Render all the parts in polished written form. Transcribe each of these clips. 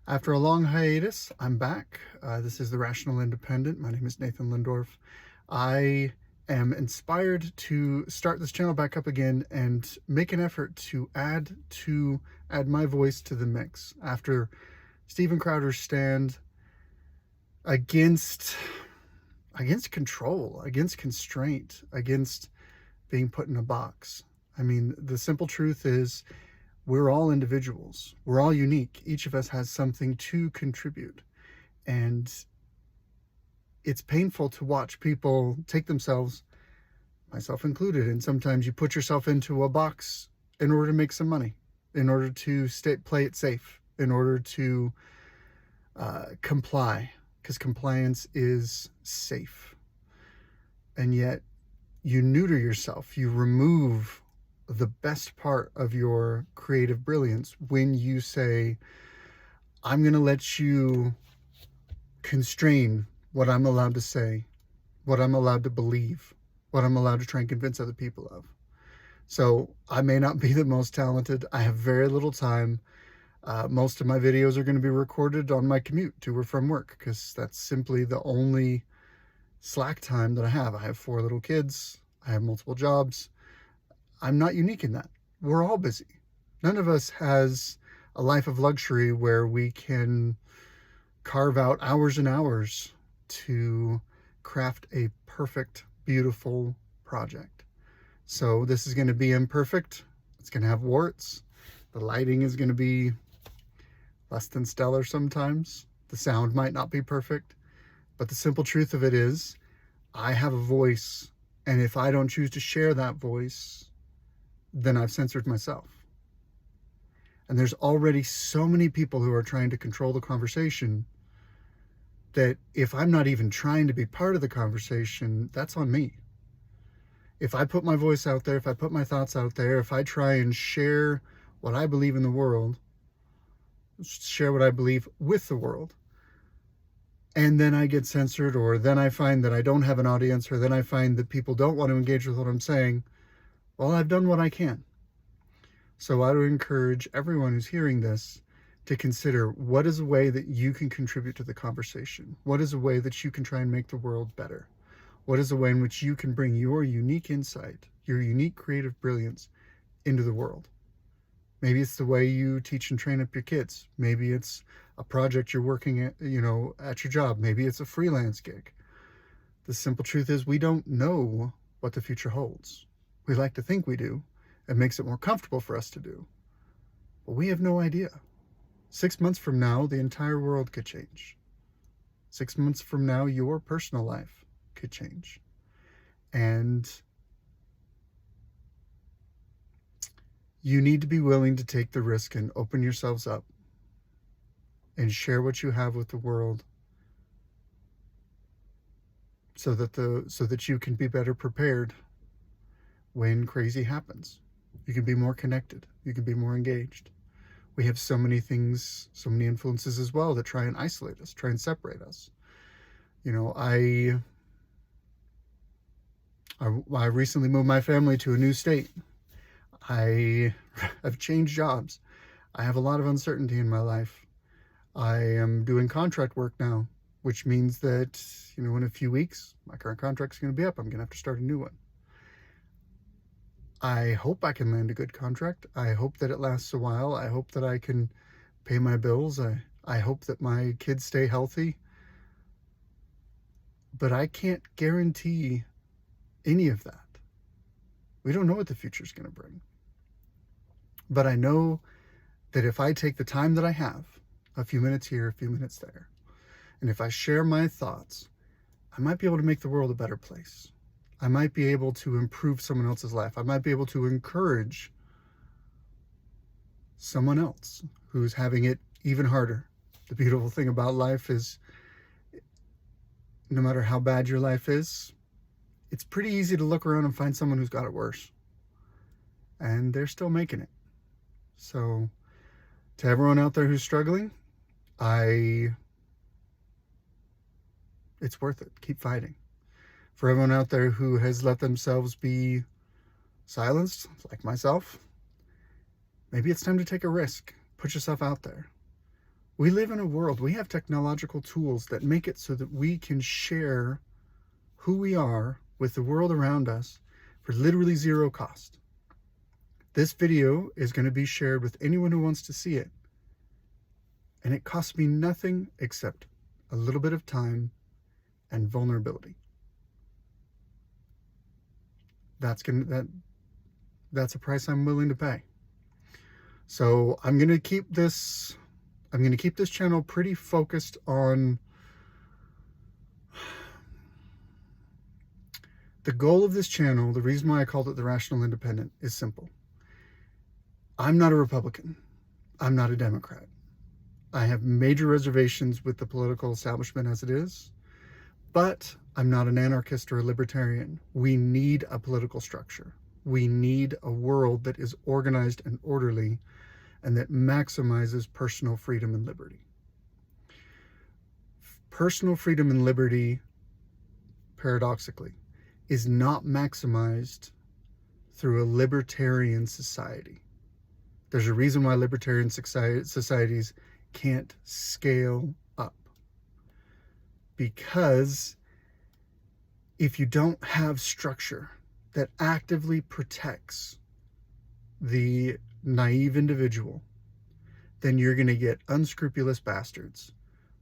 After a long hiatus, I'm back. This is The Rational Independent. My name is Nathan Lindorf. I am inspired to start this channel back up again and make an effort to add my voice to the mix. After Steven Crowder's stand against control, against constraint, against being put in a box. I mean, the simple truth is, we're all individuals. We're all unique. Each of us has something to contribute. And it's painful to watch people take themselves, myself included, and sometimes you put yourself into a box in order to make some money, in order to play it safe, in order to comply, because compliance is safe. And yet you neuter yourself. You remove the best part of your creative brilliance when you say, I'm going to let you constrain what I'm allowed to say, what I'm allowed to believe, what I'm allowed to try and convince other people of. So I may not be the most talented. I have very little time. Most of my videos are going to be recorded on my commute to or from work, because that's simply the only slack time that I have. I have 4 little kids. I have multiple jobs. I'm not unique in that. We're all busy. None of us has a life of luxury where we can carve out hours and hours to craft a perfect, beautiful project. So this is going to be imperfect. It's going to have warts. The lighting is going to be less than stellar sometimes. The sound might not be perfect. But the simple truth of it is, I have a voice, and if I don't choose to share that voice, then I've censored myself. And there's already so many people who are trying to control the conversation that if I'm not even trying to be part of the conversation, that's on me. If I put my voice out there, if I put my thoughts out there, if I try and share what I believe in the world, share what I believe with the world, and then I get censored, or then I find that I don't have an audience, or then I find that people don't want to engage with what I'm saying, well, I've done what I can. So I would encourage everyone who's hearing this to consider, what is a way that you can contribute to the conversation? What is a way that you can try and make the world better? What is a way in which you can bring your unique insight, your unique creative brilliance into the world? Maybe it's the way you teach and train up your kids. Maybe it's a project you're working at, at your job. Maybe it's a freelance gig. The simple truth is, we don't know what the future holds. We like to think we do. It makes it more comfortable for us to do. But we have no idea. 6 months from now, the entire world could change. 6 months from now, your personal life could change. And you need to be willing to take the risk and open yourselves up and share what you have with the world, so that you can be better prepared when crazy happens. You can be more connected. You can be more engaged. We have so many things, so many influences as well that try and isolate us, try and separate us. I recently moved my family to a new state. I have changed jobs. I have a lot of uncertainty in my life. I am doing contract work now, which means that, in a few weeks, my current contract's going to be up. I'm going to have to start a new one. I hope I can land a good contract. I hope that it lasts a while. I hope that I can pay my bills. I hope that my kids stay healthy. But I can't guarantee any of that. We don't know what the future's going to bring. But I know that if I take the time that I have, a few minutes here, a few minutes there, and if I share my thoughts, I might be able to make the world a better place. I might be able to improve someone else's life. I might be able to encourage someone else who's having it even harder. The beautiful thing about life is, no matter how bad your life is, it's pretty easy to look around and find someone who's got it worse. And they're still making it. So, to everyone out there who's struggling, it's worth it. Keep fighting. For everyone out there who has let themselves be silenced, like myself, maybe it's time to take a risk. Put yourself out there. We live in a world, we have technological tools that make it so that we can share who we are with the world around us for literally zero cost. This video is going to be shared with anyone who wants to see it. And it costs me nothing except a little bit of time and vulnerability. That's a price I'm willing to pay. So I'm going to keep this channel pretty focused on the goal of this channel. The reason why I called it The Rational Independent is simple. I'm not a Republican. I'm not a Democrat. I have major reservations with the political establishment as it is, but I'm not an anarchist or a libertarian. We need a political structure. We need a world that is organized and orderly and that maximizes personal freedom and liberty. Personal freedom and liberty, paradoxically, is not maximized through a libertarian society. There's a reason why libertarian societies can't scale up. Because if you don't have structure that actively protects the naive individual, then you're going to get unscrupulous bastards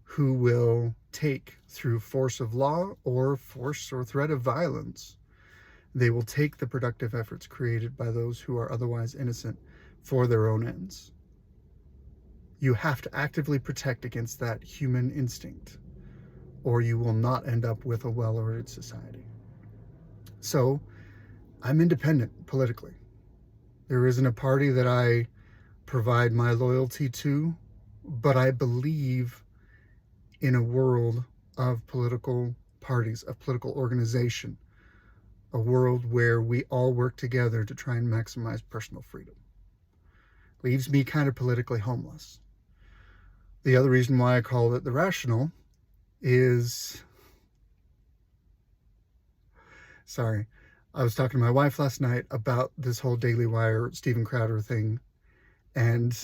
who will take, through force of law or force or threat of violence, they will take the productive efforts created by those who are otherwise innocent for their own ends. You have to actively protect against that human instinct, or you will not end up with a well-ordered society. So, I'm independent politically. There isn't a party that I provide my loyalty to, but I believe in a world of political parties, of political organization, a world where we all work together to try and maximize personal freedom. Leaves me kind of politically homeless. The other reason why I call it The Rational is, sorry, I was talking to my wife last night about this whole Daily Wire Steven Crowder thing. And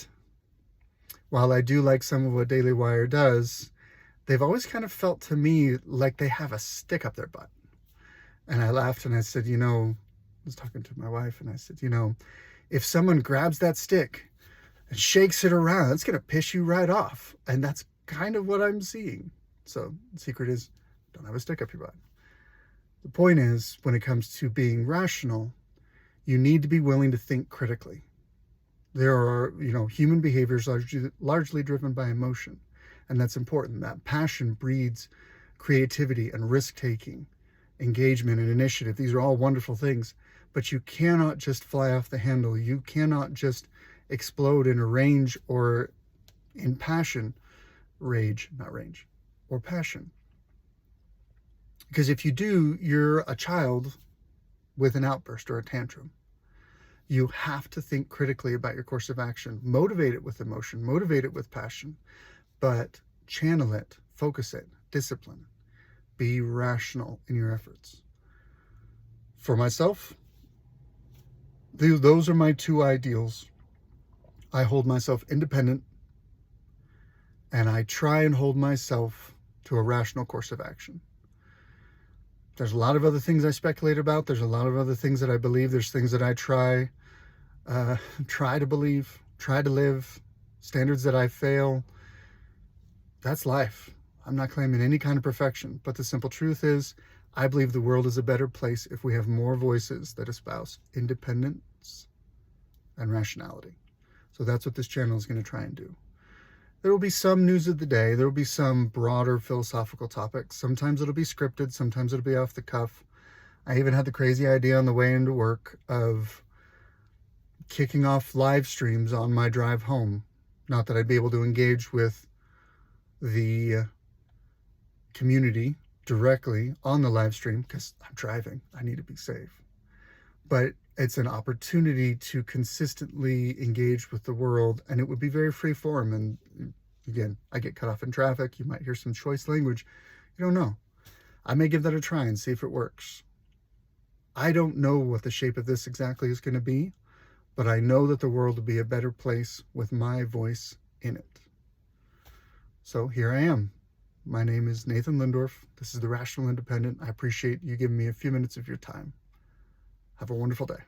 while I do like some of what Daily Wire does, they've always kind of felt to me like they have a stick up their butt. And I laughed and I said, I was talking to my wife and I said, if someone grabs that stick and shakes it around, it's going to piss you right off. And that's kind of what I'm seeing. So the secret is, don't have a stick up your butt. The point is, when it comes to being rational, you need to be willing to think critically. There are, human behaviors largely driven by emotion. And that's important. That passion breeds creativity and risk-taking, engagement and initiative. These are all wonderful things. But you cannot just fly off the handle. You cannot just explode in a rage or in passion. Rage, not range. Or passion. Because if you do, you're a child with an outburst or a tantrum. You have to think critically about your course of action. Motivate it with emotion. Motivate it with passion. But channel it, focus it, discipline. Be rational in your efforts. For myself, those are my two ideals. I hold myself independent, and I try and hold myself to a rational course of action. There's a lot of other things I speculate about. There's a lot of other things that I believe. There's things that I try to believe, try to live, standards that I fail. That's life. I'm not claiming any kind of perfection, but the simple truth is, I believe the world is a better place if we have more voices that espouse independence and rationality. So that's what this channel is going to try and do. There will be some news of the day. There will be some broader philosophical topics. Sometimes it'll be scripted. Sometimes it'll be off the cuff. I even had the crazy idea on the way into work of kicking off live streams on my drive home. Not that I'd be able to engage with the community directly on the live stream because I'm driving. I need to be safe. But it's an opportunity to consistently engage with the world, and it would be very free form. And again, I get cut off in traffic. You might hear some choice language. You don't know. I may give that a try and see if it works. I don't know what the shape of this exactly is going to be, but I know that the world will be a better place with my voice in it. So here I am. My name is Nathan Lindorf. This is The Rational Independent. I appreciate you giving me a few minutes of your time. Have a wonderful day.